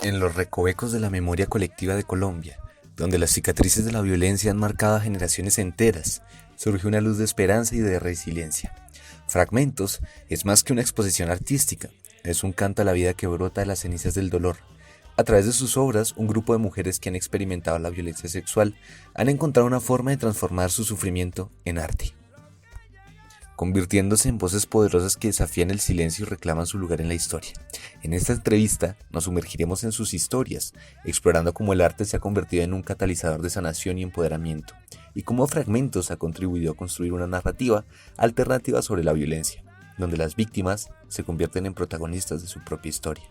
En los recovecos de la memoria colectiva de Colombia, donde las cicatrices de la violencia han marcado a generaciones enteras, surge una luz de esperanza y de resiliencia. Fragmentos es más que una exposición artística, es un canto a la vida que brota de las cenizas del dolor. A través de sus obras, un grupo de mujeres que han experimentado la violencia sexual han encontrado una forma de transformar su sufrimiento en arte, convirtiéndose en voces poderosas que desafían el silencio y reclaman su lugar en la historia. En esta entrevista nos sumergiremos en sus historias, explorando cómo el arte se ha convertido en un catalizador de sanación y empoderamiento, y cómo Fragmentos ha contribuido a construir una narrativa alternativa sobre la violencia, donde las víctimas se convierten en protagonistas de su propia historia.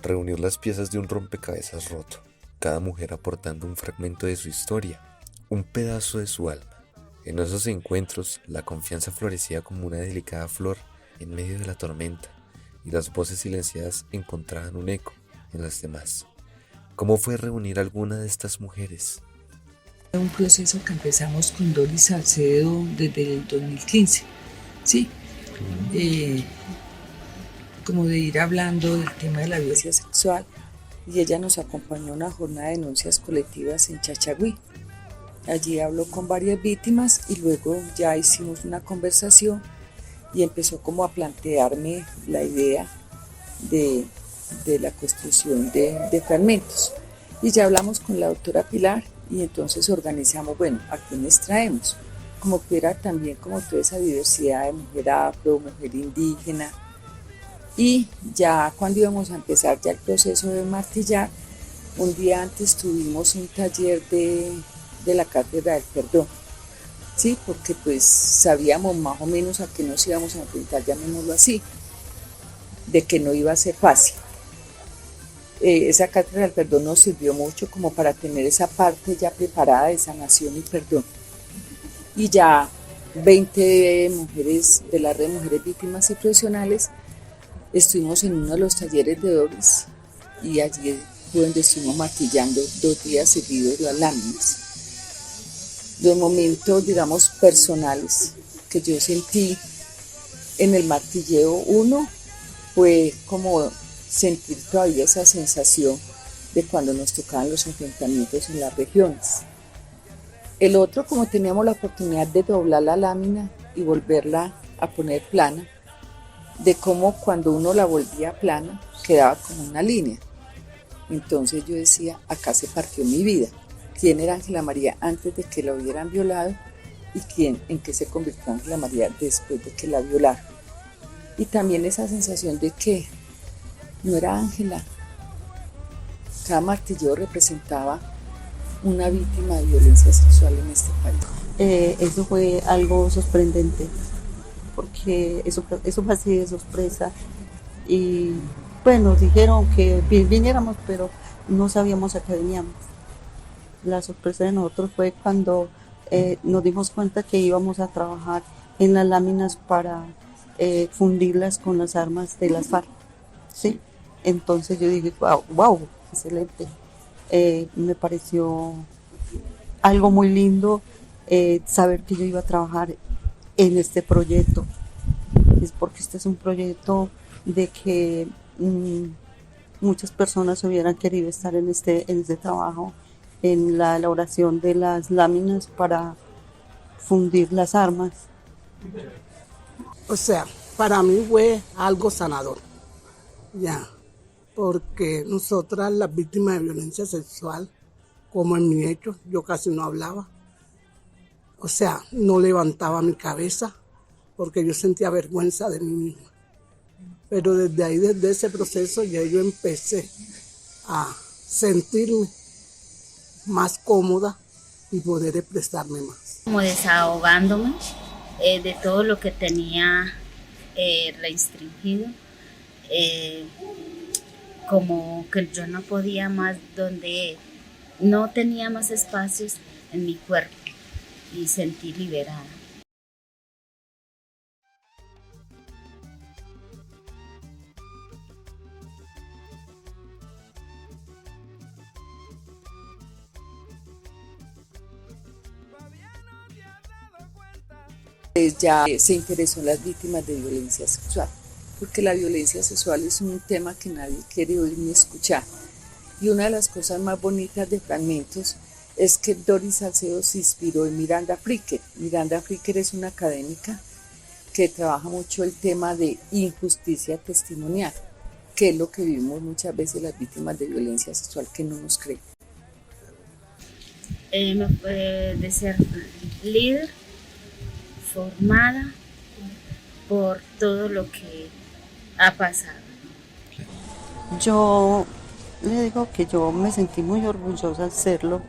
Reunir las piezas de un rompecabezas roto, cada mujer aportando un fragmento de su historia, un pedazo de su alma. En esos encuentros, la confianza florecía como una delicada flor en medio de la tormenta, y las voces silenciadas encontraban un eco en las demás. ¿Cómo fue reunir a alguna de estas mujeres? Un proceso que empezamos con Doris Salcedo desde el 2015, ¿sí? Como de ir hablando del tema de la violencia sexual, y ella nos acompañó a una jornada de denuncias colectivas en Chachagüí. Allí habló con varias víctimas y luego ya hicimos una conversación y empezó como a plantearme la idea de la construcción de fragmentos. Y ya hablamos con la doctora Pilar y entonces organizamos, bueno, ¿a quiénes traemos? Como que era también como toda esa diversidad de mujer afro, mujer indígena. Y ya cuando íbamos a empezar ya el proceso de martillar, un día antes tuvimos un taller de la cátedra del perdón, ¿sí? Porque pues sabíamos más o menos a qué nos íbamos a enfrentar, llamémoslo así, de que no iba a ser fácil. Esa cátedra del perdón nos sirvió mucho como para tener esa parte ya preparada de sanación y perdón. Y ya 20 mujeres de la red de mujeres víctimas y profesionales estuvimos en uno de los talleres de Doris y allí fue donde estuvimos martillando 2 días seguidos las láminas. Los momentos, digamos, personales que yo sentí en el martilleo, uno fue como sentir todavía esa sensación de cuando nos tocaban los enfrentamientos en las regiones. El otro, como teníamos la oportunidad de doblar la lámina y volverla a poner plana, de cómo cuando uno la volvía plana quedaba como una línea. Entonces yo decía, acá se partió mi vida. ¿Quién era Ángela María antes de que la hubieran violado? ¿Y en qué se convirtió Ángela María después de que la violaron? Y también esa sensación de que no era Ángela. Cada martilleo representaba una víctima de violencia sexual en este país. Eso fue algo sorprendente, porque eso fue así de sorpresa. Y pues nos dijeron que viniéramos, pero no sabíamos a qué veníamos. La sorpresa de nosotros fue cuando nos dimos cuenta que íbamos a trabajar en las láminas para fundirlas con las armas de las FARC, ¿sí? Entonces yo dije, wow, excelente. Me pareció algo muy lindo saber que yo iba a trabajar en este proyecto. Es porque este es un proyecto de que muchas personas hubieran querido estar en este trabajo, en la elaboración de las láminas para fundir las armas. O sea, para mí fue algo sanador, ya, porque nosotras las víctimas de violencia sexual, como en mi hecho, yo casi no hablaba. O sea, no levantaba mi cabeza porque yo sentía vergüenza de mí misma. Pero desde ahí, desde ese proceso, ya yo empecé a sentirme más cómoda y poder expresarme más. Como desahogándome de todo lo que tenía restringido, como que yo no podía más, donde no tenía más espacios en mi cuerpo y sentí liberada. Ya se interesó en las víctimas de violencia sexual. porque la violencia sexual es un tema que nadie quiere oír ni escuchar. Y una de las cosas más bonitas de Fragmentos es que Doris Salcedo se inspiró en Miranda Fricker. Miranda Fricker es una académica que trabaja mucho el tema de injusticia testimonial, que es lo que vivimos muchas veces las víctimas de violencia sexual que no nos creen. De ser líder, formada por todo lo que ha pasado. Yo le digo que yo me sentí muy orgullosa al hacerlo,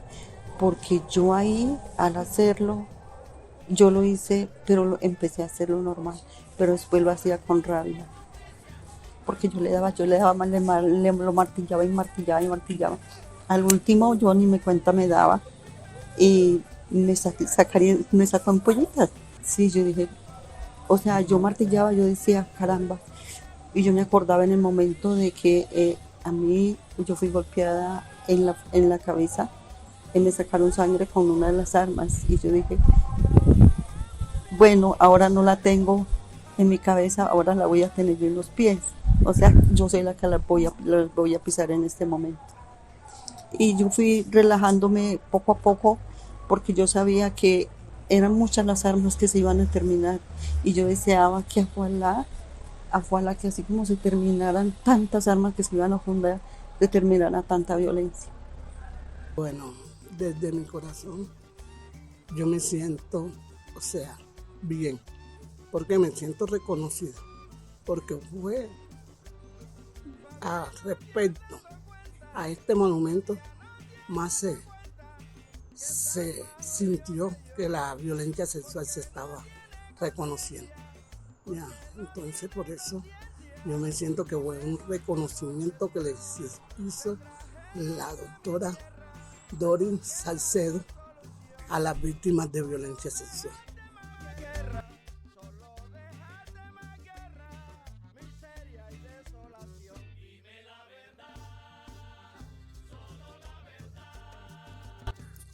porque yo ahí, al hacerlo, yo lo hice, pero empecé a hacerlo normal, pero después lo hacía con rabia, porque yo le daba mal, lo martillaba y martillaba y martillaba. Al último yo ni me cuenta me daba y me sacó ampollitas. Sí, yo dije, o sea, yo martillaba, yo decía, caramba, y yo me acordaba en el momento de que a mí, yo fui golpeada en la cabeza y me sacaron sangre con una de las armas, y yo dije, bueno, ahora no la tengo en mi cabeza, ahora la voy a tener en los pies. O sea, yo soy la que la voy a pisar en este momento. Y yo fui relajándome poco a poco, porque yo sabía que eran muchas las armas que se iban a terminar, y yo deseaba que ojalá que así como se terminaran tantas armas que se iban a fundar, se terminara tanta violencia. Bueno, desde mi corazón yo me siento, o sea, bien, porque me siento reconocido, porque fue respecto a este monumento más se sintió que la violencia sexual se estaba reconociendo. Ya, entonces por eso yo me siento que fue un reconocimiento que le hizo la doctora Doris Salcedo a las víctimas de violencia sexual.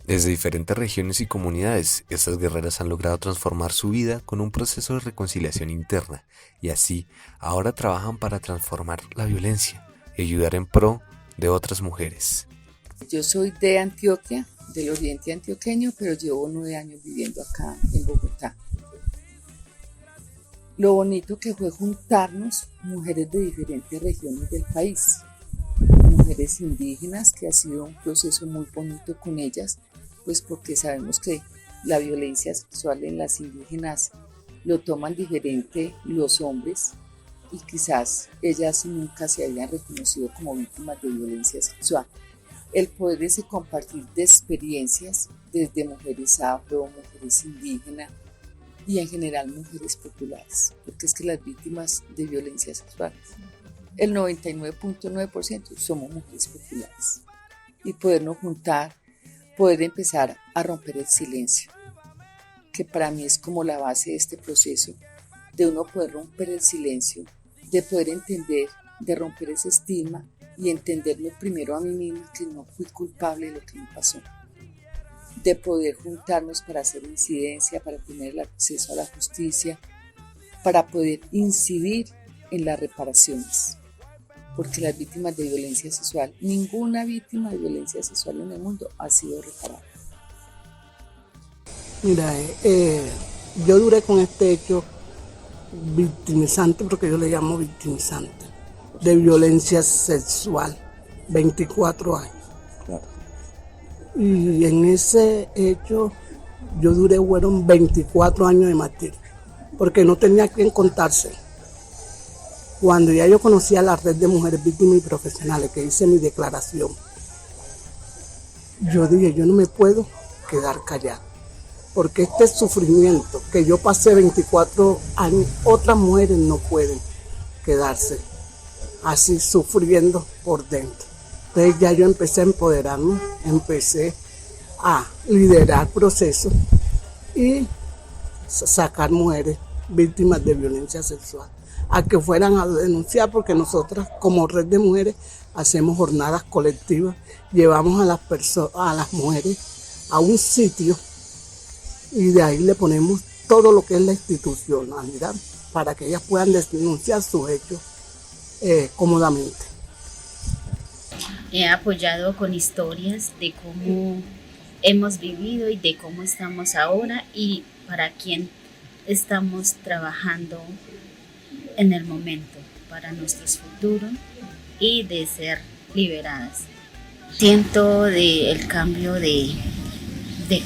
Desde diferentes regiones y comunidades, estas guerreras han logrado transformar su vida con un proceso de reconciliación interna, y así ahora trabajan para transformar la violencia y ayudar en pro de otras mujeres. Yo soy de Antioquia, del oriente antioqueño, pero llevo 9 años viviendo acá en Bogotá. Lo bonito que fue juntarnos mujeres de diferentes regiones del país, mujeres indígenas, que ha sido un proceso muy bonito con ellas, pues porque sabemos que la violencia sexual en las indígenas lo toman diferente los hombres, y quizás ellas nunca se habían reconocido como víctimas de violencia sexual. El poder ese compartir de experiencias desde mujeres afro, mujeres indígenas y en general mujeres populares, porque es que las víctimas de violencia sexual, el 99.9% somos mujeres populares, y podernos juntar, poder empezar a romper el silencio, que para mí es como la base de este proceso, de uno poder romper el silencio, de poder entender, de romper ese estigma y entenderme primero a mí misma que no fui culpable de lo que me pasó, de poder juntarnos para hacer incidencia, para tener el acceso a la justicia, para poder incidir en las reparaciones, porque las víctimas de violencia sexual, ninguna víctima de violencia sexual en el mundo ha sido reparada. Mira, yo duré con este hecho victimizante, porque yo le llamo victimizante, de violencia sexual, 24 años. Claro. Y en ese hecho yo duré, fueron 24 años de martirio, porque no tenía quien contarse. Cuando ya yo conocí a la red de mujeres víctimas y profesionales, que hice mi declaración, yo dije, yo no me puedo quedar callado, porque este sufrimiento que yo pasé 24 años, otras mujeres no pueden quedarse así sufriendo por dentro. Entonces ya yo empecé a empoderarme, empecé a liderar procesos y sacar mujeres víctimas de violencia sexual a que fueran a denunciar, porque nosotras como red de mujeres hacemos jornadas colectivas, llevamos a las mujeres a un sitio y de ahí le ponemos todo lo que es la institucionalidad para que ellas puedan denunciar sus hechos cómodamente. He apoyado con historias de cómo hemos vivido y de cómo estamos ahora y para quién estamos trabajando en el momento, para nuestros futuros y de ser liberadas. Siento el cambio de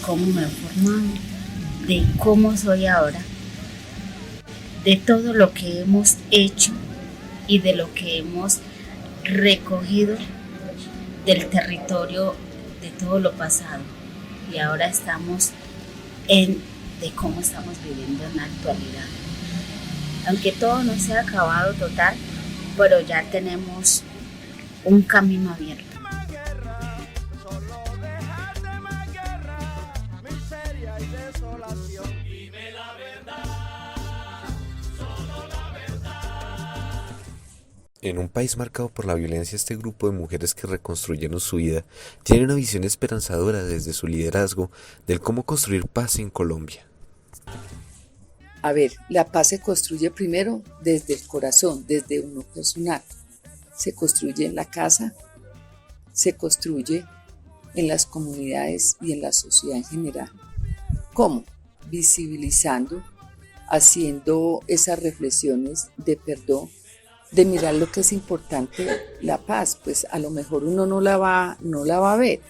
cómo me he formado, de cómo soy ahora, de todo lo que hemos hecho y de lo que hemos recogido del territorio de todo lo pasado. Y ahora estamos de cómo estamos viviendo en la actualidad. Aunque todo no se ha acabado total, pero ya tenemos un camino abierto. En un país marcado por la violencia, este grupo de mujeres que reconstruyeron su vida tiene una visión esperanzadora desde su liderazgo del cómo construir paz en Colombia. A ver, la paz se construye primero desde el corazón, desde uno personal. Se construye en la casa, se construye en las comunidades y en la sociedad en general. ¿Cómo? Visibilizando, haciendo esas reflexiones de perdón, de mirar lo que es importante, la paz. Pues a lo mejor uno no la va a ver,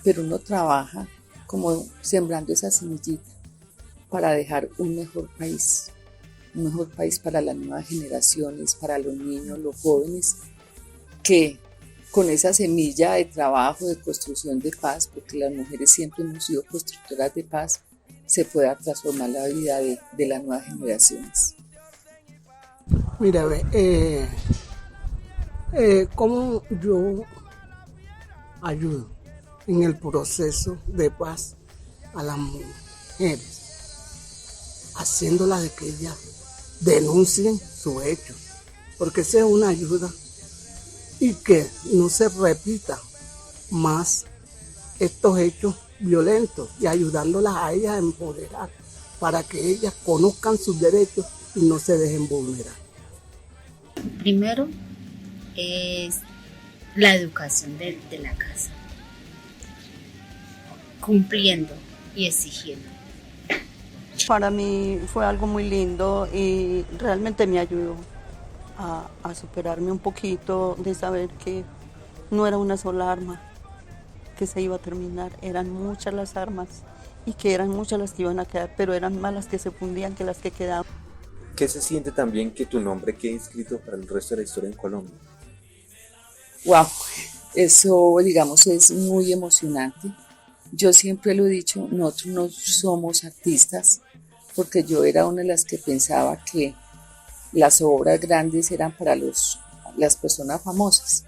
pero uno trabaja como sembrando esa semillita para dejar un mejor país para las nuevas generaciones, para los niños, los jóvenes, que con esa semilla de trabajo, de construcción de paz, porque las mujeres siempre hemos sido constructoras de paz, se pueda transformar la vida de las nuevas generaciones. Mira, cómo yo ayudo en el proceso de paz a las mujeres, haciéndolas de que ellas denuncien sus hechos, porque esa es una ayuda y que no se repita más estos hechos violentos y ayudándolas a ellas a empoderar para que ellas conozcan sus derechos y no se dejen vulnerar. Primero es la educación de la casa, cumpliendo y exigiendo. Para mí fue algo muy lindo y realmente me ayudó a superarme un poquito, de saber que no era una sola arma que se iba a terminar, eran muchas las armas y que eran muchas las que iban a quedar, pero eran más las que se fundían que las que quedaban. ¿Qué se siente también que tu nombre quede inscrito para el resto de la historia en Colombia? Wow, eso digamos es muy emocionante. Yo siempre lo he dicho, nosotros no somos artistas, porque yo era una de las que pensaba que las obras grandes eran para las personas famosas,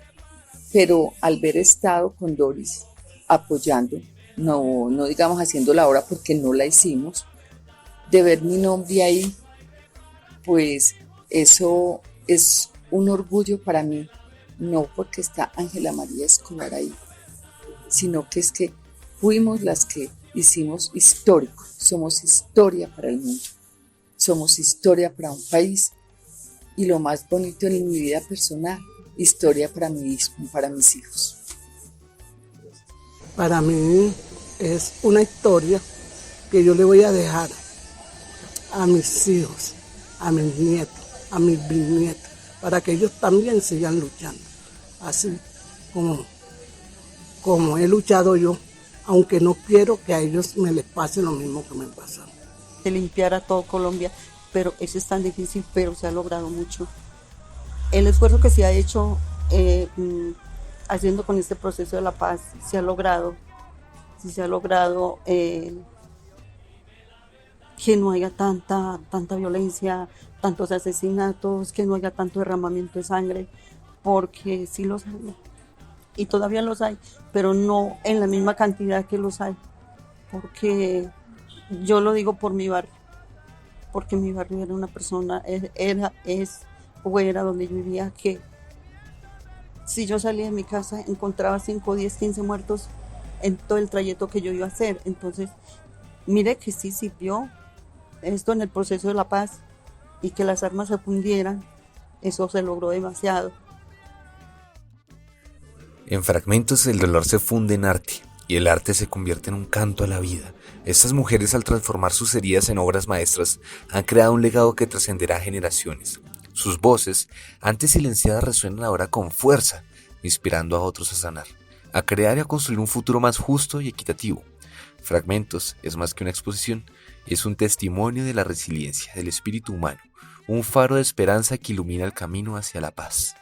pero al haber estado con Doris apoyando, no digamos haciendo la obra porque no la hicimos, de ver mi nombre ahí, pues eso es un orgullo para mí, no porque está Ángela María Escobar ahí, sino que es que fuimos las que hicimos histórico, somos historia para el mundo, somos historia para un país y lo más bonito en mi vida personal, historia para mis hijos. Para mí es una historia que yo le voy a dejar a mis hijos, a mis nietos, a mis bisnietos, para que ellos también sigan luchando, así como he luchado yo, aunque no quiero que a ellos me les pase lo mismo que me pasaron. De limpiar a todo Colombia, pero eso es tan difícil, pero se ha logrado mucho. El esfuerzo que se ha hecho haciendo con este proceso de la paz, se ha logrado que no haya tanta violencia, tantos asesinatos, que no haya tanto derramamiento de sangre, porque sí los hay, y todavía los hay, pero no en la misma cantidad que los hay, porque yo lo digo por mi barrio, porque mi barrio era una persona, era donde yo vivía, que si yo salía de mi casa encontraba 5, 10, 15 muertos en todo el trayecto que yo iba a hacer. Entonces, mire que sí sirvió esto en el proceso de la paz, y que las armas se fundieran. Eso se logró demasiado. En Fragmentos el dolor se funde en arte y el arte se convierte en un canto a la vida. Estas mujeres, al transformar sus heridas en obras maestras, han creado un legado que trascenderá generaciones. Sus voces, antes silenciadas, resuenan ahora con fuerza, inspirando a otros a sanar, a crear y a construir un futuro más justo y equitativo. Fragmentos es más que una exposición, es un testimonio de la resiliencia del espíritu humano, un faro de esperanza que ilumina el camino hacia la paz.